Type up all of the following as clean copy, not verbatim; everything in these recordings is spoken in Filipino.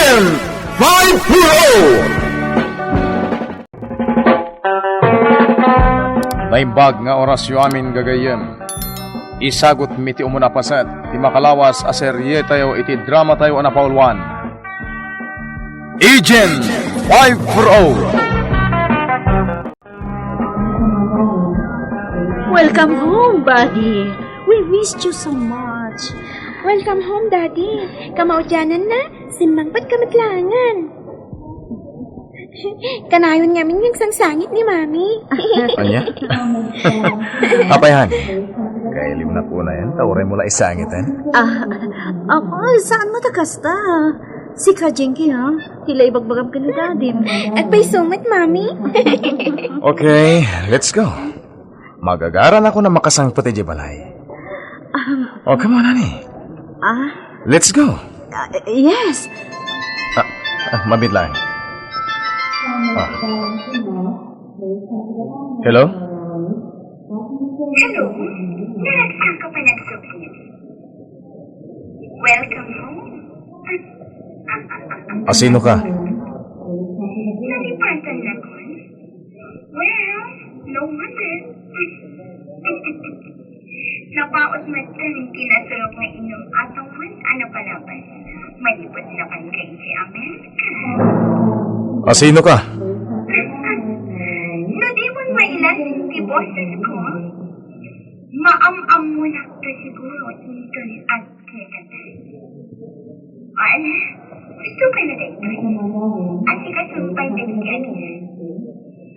Agent 5-0! Naimbag nga orasyo amin gagayem. Isagot mi ti umunapasat, ti makalawas a serye tayo iti drama tayo anapaulwan. Agent 5-0! Welcome home, buddy. We missed you so much. Welcome home, Daddy. Kamaudyanan na, simbangpat kamatlangan. Kanayon ngamin yung sangsangit ni Mami. Anya? Apayan. Kailim na po na yan. Tauray mula isangitan. Saan mo takasta? Si Kajinki, ha? Tila ibagbagam ka ni Daddy. At pa'y sumat, Mami. Okay, let's go. Magagaran ako na makasangpati di balay. Oh, come on, honey. Let's go. Yes. Mabit lang. Hello? Hello, naragsan ka pa ng subject. Welcome home. Sino ka? Nalipatan na ko. Well, no wonder. Napaot matan kinasulok na inyong atongan ano palabas. Malipot na kan kay si Amerika. Sino ka? No di mo mailas ti boses ko. Maam-am mo na to siguro dito at kagatan. Gusto ka na dito. At ikasumpay na kagatan.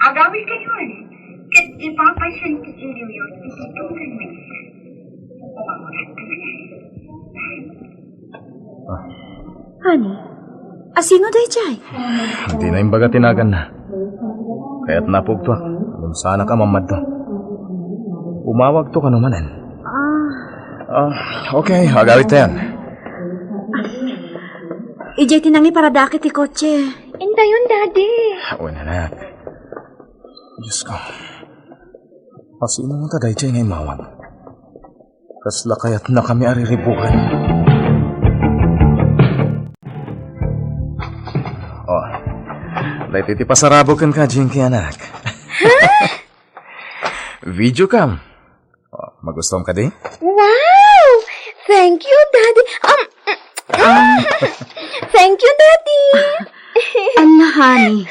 Agawin ka yun. Kat ipapasyon ti iliw yun isitugan mo isa. Umamulat ka na. Honey, sino day jay? Hindi na yung baga tinagan na. Kaya't napugto. Kung sana ka mamad to. Umawag to ka numanan. Okay, agawit na yan. Ijay tinangi para dakit ti kotse. Inda yun, Daddy. Wala na. Diyos ko. Sino mo taday jay ngay mawag? Kasla kaya't na kami ariribukan. Dahil iti pasarabokan ka, Jinky, anak. Video cam. Magustuhan ka din? Wow! Thank you, Daddy. Thank you, Daddy. Allah, honey.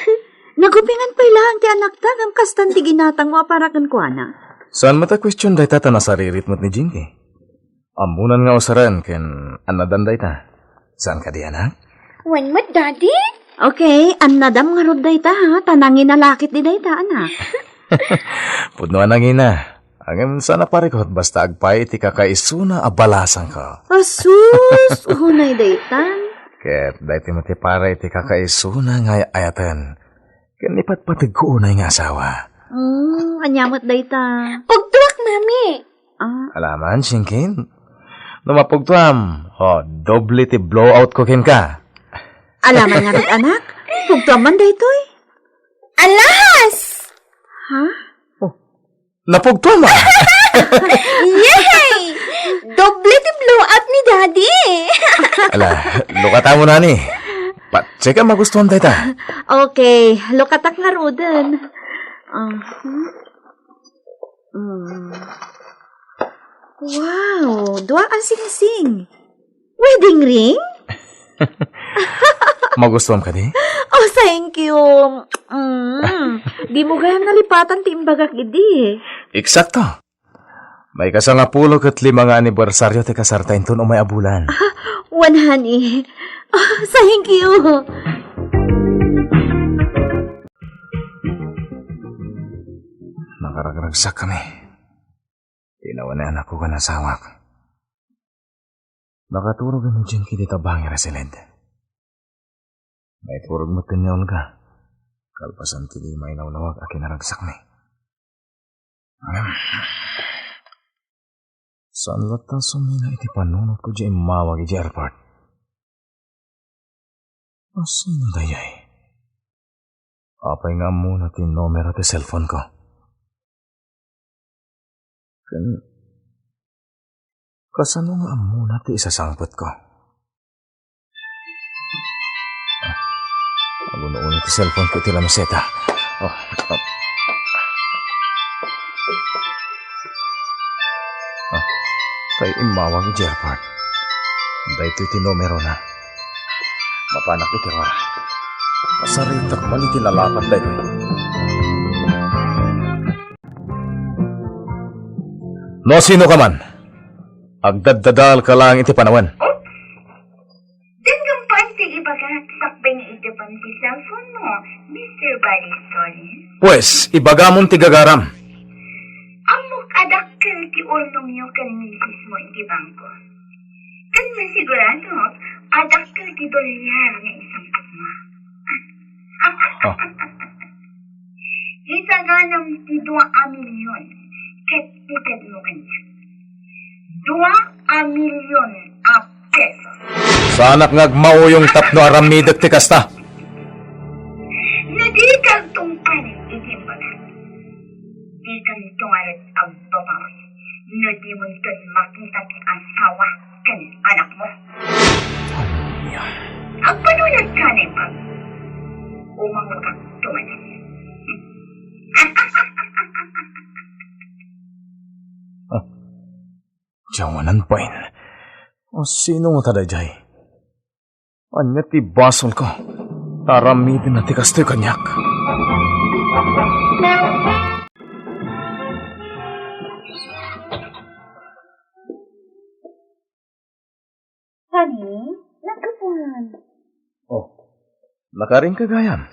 Nagupingan pa ilang ti anak ta, ang kastan ti ginatang mo aparakan ko, ana. Saan mata question day tata na saririt mo't ni Jinky? Amunan nga usaran, ken anadan day ta. Saan ka di, anak? When mo, Daddy? Okay, annadam nga rod day ta, ha? Tanangin na lakit di day ta, anak. Pudnoan ang ina. Ang sana parikot basta agpay iti kakaisuna abalasan ka. Asus! Hunay day tan. Ket dahi mo ti para iti kakaisuna nga ayatan. Ken ipatpatig ko unay nga asawa. Anyamot day ta. Pagtuwak, Mami. Alaman, Shinkin. Numapugtuam. Doble ti blowout ko ken ka. Alaman nga rin, anak. Pugtuaman day to'y. Alas! Ha? Napugtuam ah! Yay! Doble ti blowout ni Daddy. Ala, lukata mo na ni. Patsika magustuhan tayo ta. Okay, lukatak nga rodan. Wow, dua ang sing-sing. Wedding ring? Magustuhan ka di? Oh, thank you. Di mo gayam nalipatan ti imbagak idi. Eksakto. May kasangapulo kat 5 nga anibersaryo ti kasartain ton o may abulan. One, honey. Oh, thank you. Nakaragagsak kami. Tinawan na anak ko ka nasawak. Nakaturog ang Jinky dito bangi resilid. May turog mo tinyaon ka. Kalpasan ti di may naunawag akin naragsak mi. Saan lata sumina iti panunot ko di mawag iti airport? Sino dayay? Apay nga muna ti numero ti cellphone ko. Kasano nga muna ti isasangpot ko? Uno-uno ti cellphone ko iti lamiseta. Oh, oh. Ah, kay imawang Gerard. Dahito iti numero na. Mapanak iti ra. Kasaritak man iti lalapat dahito. No sino ka man? Agdaddadal ka lang iti panawan. Dan gampan ti ibagat sakbay nga itipan ti cellphone mo, Mr. Body Story. Pues, ibagamon ti gagaram. Amok adakkel ti ulnong yo kan misis mo iti bangko. Kan masigurado, adakkel ti dolyar nga isang mo. Oh. Isa ganam ti 2 milyon, ket ited mo kanya. 2 milyon a peso. Sanak ngagmao yung tapno aramidek ti kasta. Nadikag tungpanin iti baga. Di kang tungalit ang babaw. No di mo ito'y makita ti asawa kan anak mo. Ang panunod ka na pag umangagak tumanan. Jawanan pa yun. O sino mo tadajay? Anya ti basol ko. Taramidin na ti kastoy kanyak. Honey, nagkapan. Oh, nakaring kagayam.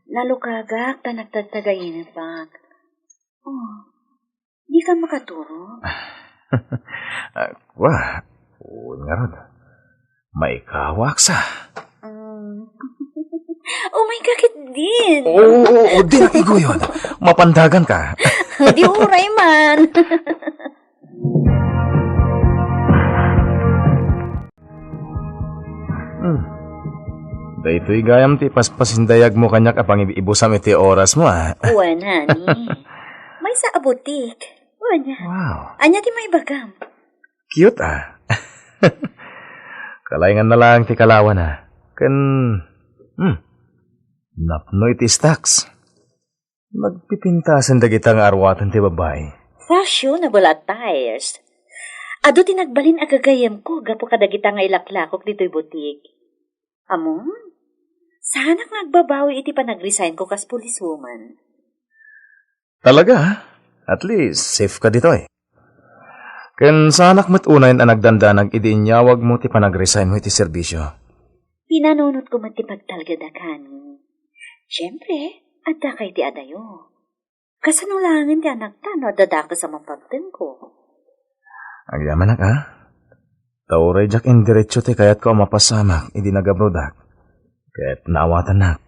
Nalukagak ta nagtagtagayin ang bag. Oh, di ka makaturo? Wah, nga ron. May kawak sa. Oh my kakit din. Oo, di na igo yun. Mapandagan ka. Di uray man. Daytoy gayam ti paspasindayag mo kanyak apang ibusam iti oras mo ah. Uwan, honey. May sa abutik. Uwan niya. Wow, Anya ti may bagam. cute ah. Kalaingan na lang ti kalawan ah. Napno iti stocks. Magpipintasan dagitang arwatan ti babae. Fashionable attires. Ado tinagbalin agagayam ko gapo kadagita nga ilaklakok dito'y butik. Amon? Sana nga agbabawi iti panag-resign ko kas policewoman. Talaga ah? At least safe ka dito eh. Ken sanak met unayin ang nagdandanag idinyawag mo ti panag-resign mo iti serbisyo. Pinanunot ko man ti pagtalgadakani. Siyempre, adda kay ti adayo. Kasanulangin ti anak ta no dadaka sa mapagten ko. Agyaman ah. Tauray jak indiretso ti kayat ko mapasamak idinagabrodak. Kaya't naawatan nak.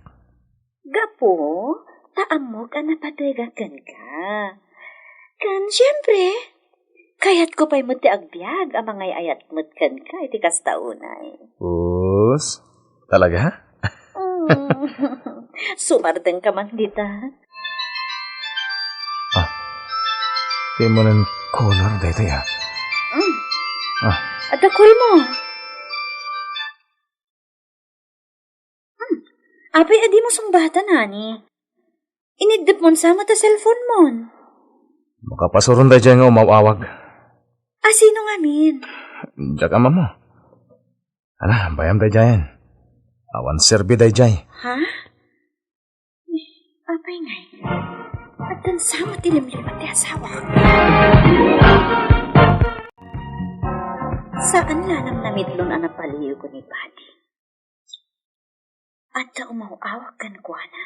Gapo, taamok ang napatagakan ka. Kan siyempre, kayat ko pa'y muti agbyag ang mga ayat mutkan ka iti kastaunay. Us? Talaga? Sumarteng ka man dita. Di mo ng color dito ya. At akul mo. Apay adi mo sumbatan, hani. Inigdip mo sama ta cellphone mo. Makapasuron da dyan nga umawawag. Sino nga min? Diyak ama mo. Ala, bayam da dyan. Awan serbi da dyan. Ha? Apay ngay. At dan sama tilim-limat ti asawa. Saan lanang namidlon ang napaliw ko ni Buddy? At ta umawawag kan ko na.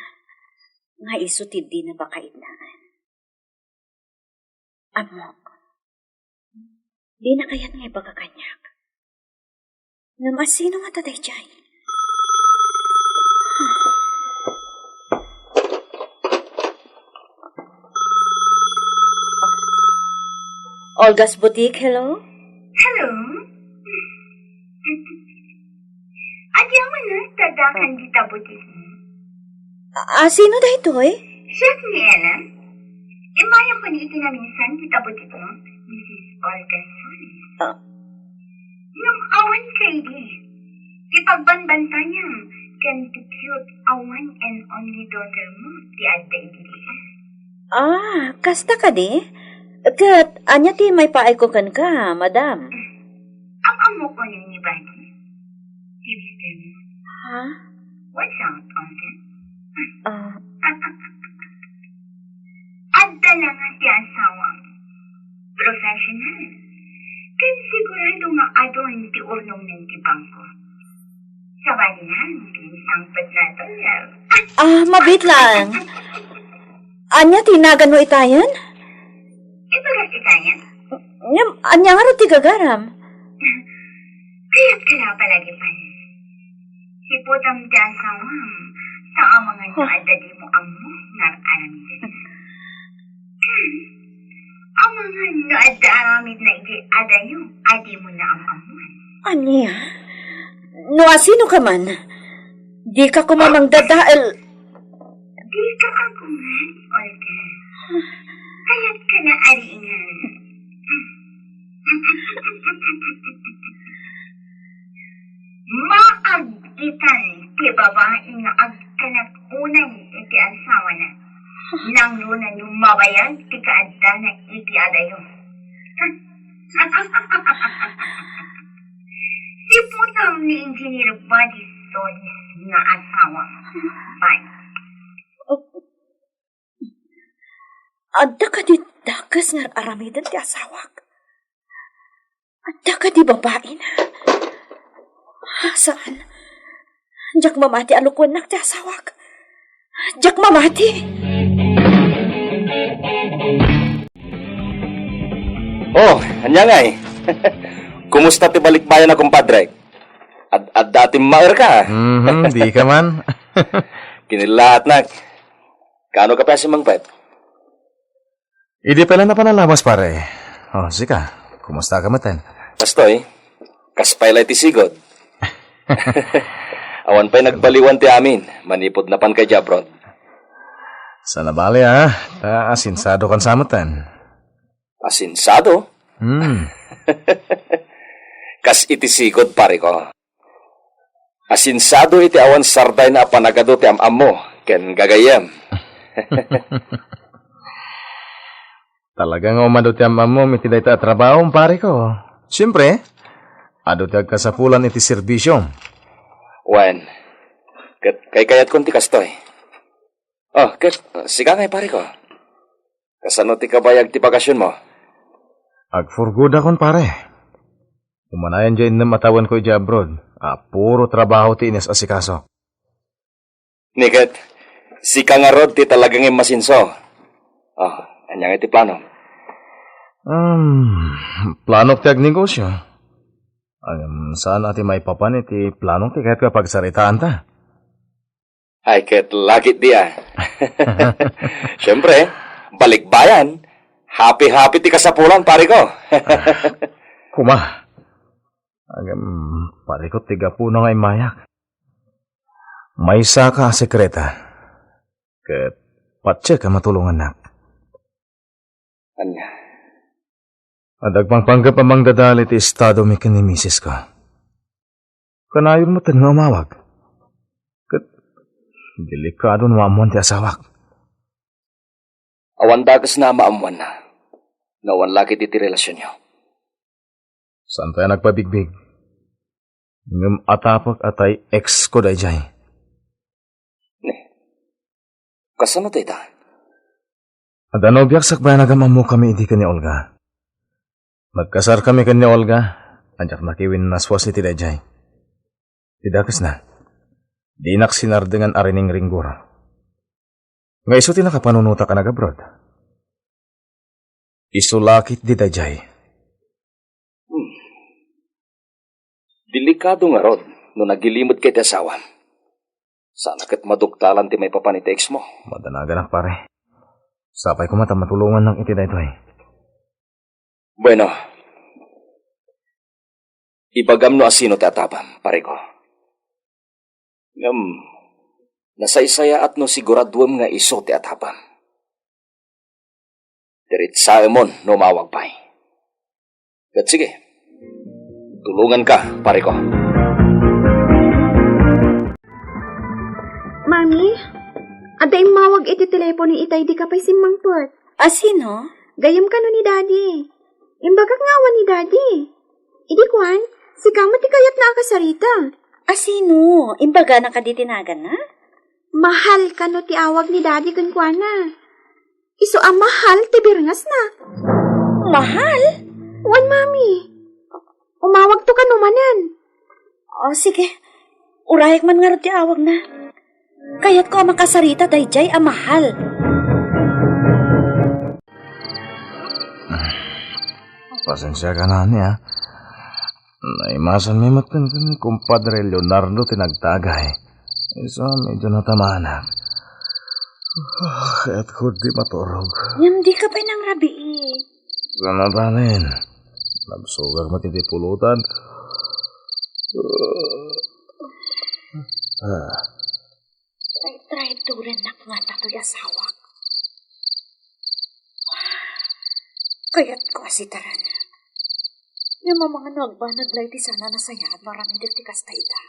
Nga isutid din na baka idnaan. Amok. Di na kayat nga ibagakanyak. Namasino nga tatay dyan? Olga's Boutique, hello? Hello? Adya mo na, tadakan di tabutis mo. Sino da ito eh? Chef ni Ella, imayo ko ni itinaminsan di tabutis mo, Mrs. Olga Solis. Nung awan kay di, ipagbanbanta niya, can to cute a one and only daughter mo, ti Adda Idiliya. Kasta ka di? Kat, anya ti may paaykukan ka, madam. Ang amo ko yung ni Bani. Si Mr. mo. Ha? What's out on that? Ah, Adda na nga ti asawang. Professional. Kan sigurado maadon ti urnong ng ti bangko. Sa balihan, pinsangpad na to yaw. mabit lang. Anya tinagan mo itayan? Ibagat itayan. Anya nga ro ti gagaram. Kaya't ka na palagi pa. Si Putam ti asawang sa amangan no adda di mo ang mo nararamid. Amangan no adda aramid na iti adayo, adi mo na ang amuan. Anya? No asino ka man? Di ka kumamang dadael. Di ka agungan, Olga. Kaya't ka na ariingan. Maagitan ti babae nga agkanak unay iti asawa na. Nang luna numabayan ti kaadda na iti adayo. Si Putam ni Engineer Buddy Solis nga asawa. Bye. Adda ka di dakas nga aramidan ti asawak. Adda ka di babae na. Saan? Diyak mamati alukwan nak ti asawak. Diyak mamati. Oh, anya nga eh. Kumusta ti balikbayan na kumpadre? At dati maer ka. Di ka man. Kinilahat na. Kano ka pa si Mang Pet? Idi pala na panalawas, pare. Oh, sika. Kumusta ka matan? Pastoy, kaspay ti sigod. Awan pa'y nagbaliwan ti amin. Manipod na pan kay Jabrod. Sana bali, ta asinsado kan samatan. Asinsado? Kas iti sigod, pare ko. Asinsado iti awan sarday na panagado ti amam mo. Ken gagayam. Talagang umado ti amam mo, mitiday ta trabaho, pare ko. Siyempre, ado ti agkasapulan iti serbisyo. Wen, kay kayat konti kastoy. Oh, siga ngay pare ko. Kasano ti kabayag ti bakasyon mo? Agfurgud akon, pare. Umanayan dyan na matawan ko dyan abroad. Puro trabaho ti ines asikaso. Niket, si Kangarod ti talagang masinso. Oh, anyang iti plano? Plano ti agnegosyo. Saan ati may papan iti plano ti kahit kapag saritaan ta? Ay, ket lakit diya. Siyempre, balikbayan. Happy-happy ti kasapulan, pare ko. Kuma. Pare ko tiga po na ngay mayak. May isa ka sekreta. Ket patse ka matulungan nak. Anya? Adagpang panggap amang dadali ti estado mi ni misis ko. Kanayon mo tan nga umawag. Ket delikado na maamuan ti asawak. Awan dagas na maamuan na. Nawan laki ti relasyon nyo. Saan tayo nagpabigbig? Ngam atapak atay ex ko dayjay. Kasano tayo ta? Adano biyak sakbay nagamamu kami idi ka ni Olga. Magkasar kami kan ni Olga. Anjak nakiwin naswas ni Tidajay. Tidakas na. Di naksinar dengan arining ringgor. Nga iso tinakapanunuta ka nag-abroad. Isulakit di Dajay. Delikado nga rod no nagilimod kay ti asawa. Sana kat madugtalan ti may papanita ex mo. Madanagan pare. Sapay ko mata matulungan ng iti daytoy. Bueno, ibagam no asino ti atapam, pare ko. Nasaysaya at no siguradwem nga iso ti atapam. Diritsa emon no mawag pa'y. Kat sige, tulungan ka, pare ko. Mami, aday mawag iti telepono itay di ka pa'y simmangpot. Sino? Gayam ka no ni Daddy. Imbagak ngawan ni Daddy. Idi kwan, si kamot ti kayat na akasarita. Sino? Imbaga na kaditinagan na? Mahal ka no ti awag ni Daddy kan kwana. Iso ang mahal ti birngas na. Mahal? Wan, Mami. Umawag to ka numanan. Sige. Urayag man nga rin ti awag na. Kaya't ko ang makasarita dayjay ang mahal. Pasensya ka na niya. Naimasan may matan ka ni kumpadre Leonardo tinagtagay. Isa medyo natamaan na. Kaya't ko di maturog. Hindi ka pa nang rabi Sana tanin. Nagsugar matitipulutan. Try to rin na nga tato'y asawak. Kaya't ko asitaran. Yung mga nagbanag ti sana nasaya at maraming diktikas ta ita.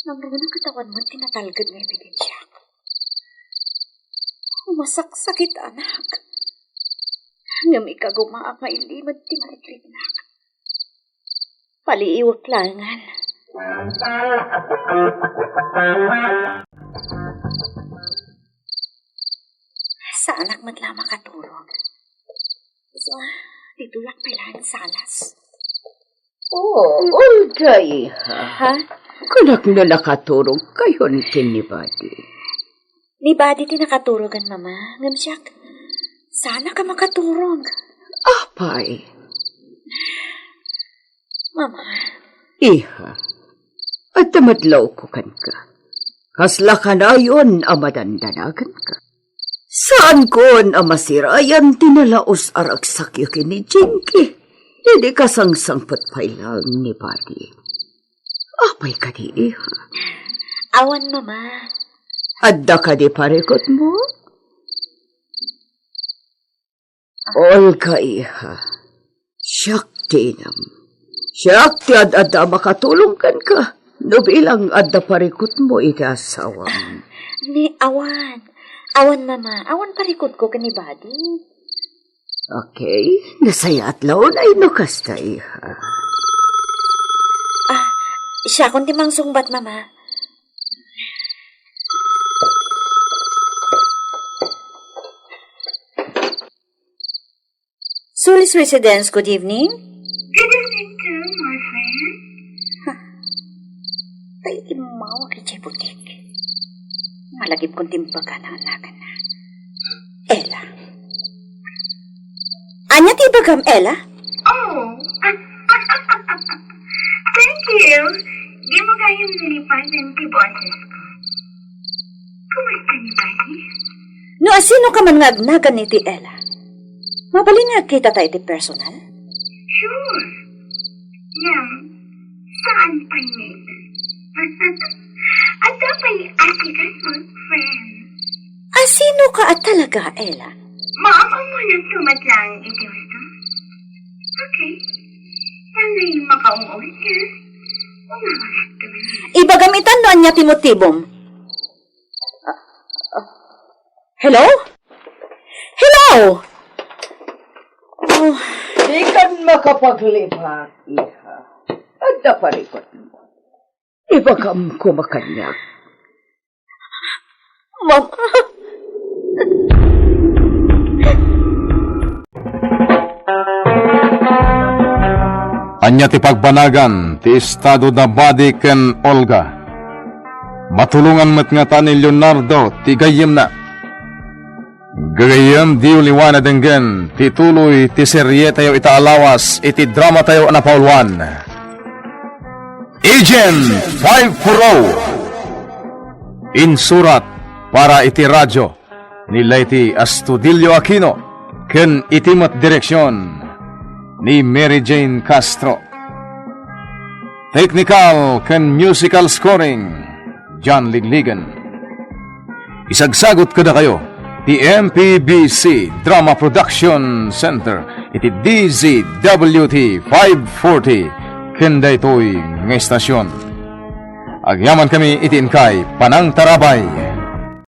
Nang naman ang katawan mo, tinatalgad ng ebidensya. Umasaksakit, anak. Ngam ikagumaak nga ilimad ti marikritnak. Paliiwag langan. Sa anak madla makaturog. So, ditulak pilan salas. Olga, iha. Ha? Kanak na nakaturog kayon ni Buddy. Ni Buddy ti nakaturogan, mama. Ngam siyak, sana ka makaturog. Apay. Mama. Iha. At tamadlaw ko kan ka. Hasla ka na yun ang madandanagan ka. Saan kon ang masirayan tinalaos aragsak yukin ni Jinky? Hindi ka sangsangpat pa lang ni Buddy. Apay ka di, iha. Awan, mama. Adda ka di parekot mo? Olga, iha. Syakti nam. Syakti adda makatulong kan ka. No bilang adda parikot mo ikasawang. Ni awan. Awan, mama. Awan parikot ko kani Buddy. Okay. Nasaya at laon ay nukasta, iha. Siya kundi mang sungbat, mama. Sulis Residence, good evening. Good evening too, my friend. Tayo timawa kay Chay Butik. Malagip kong timbaga na anakan na. Ella. Anya tibagam, Ella? Oh, thank you. Di mo kayong nilipan ng tiboses ko. Kumusta ni Buddy? No, asino ka man ngagnagan ni ti Ella? Mabalingag kita tayo ti personal? Sure. Yang, saan pa yun? At dapat asikas mo, friend. Asino ka at talaga, Ella? Maama mo ng tumatlang iti gusto? Okay. Sana'y makaungon ka. Umawalat ka ba? Ibagamitan no anya timotibom. Hello? Hello? Oh, Di kan makapaglipat, iha. Adda parikot mo. Ibagam ko makanyak. Mama. Anya ti pagbanagan ti estado da Buddy ken Olga. Matulungan met nga ta ni Leonardo ti gayem na. Gagayem di uliwana denggen ti tuloy ti serye tayo itaalawas iti drama tayo na paulwan. Agent 540 Insurat para iti radyo nila iti Astudillo Aquino ken itimat direksyon ni Mary Jane Castro. Technical ken musical scoring John Ligligan. Isagsagot kada kayo ti MPBC Drama Production Center iti DZWT 540 ken daytoy nga estasyon. Agyaman kami itin kay Panang Tarabay.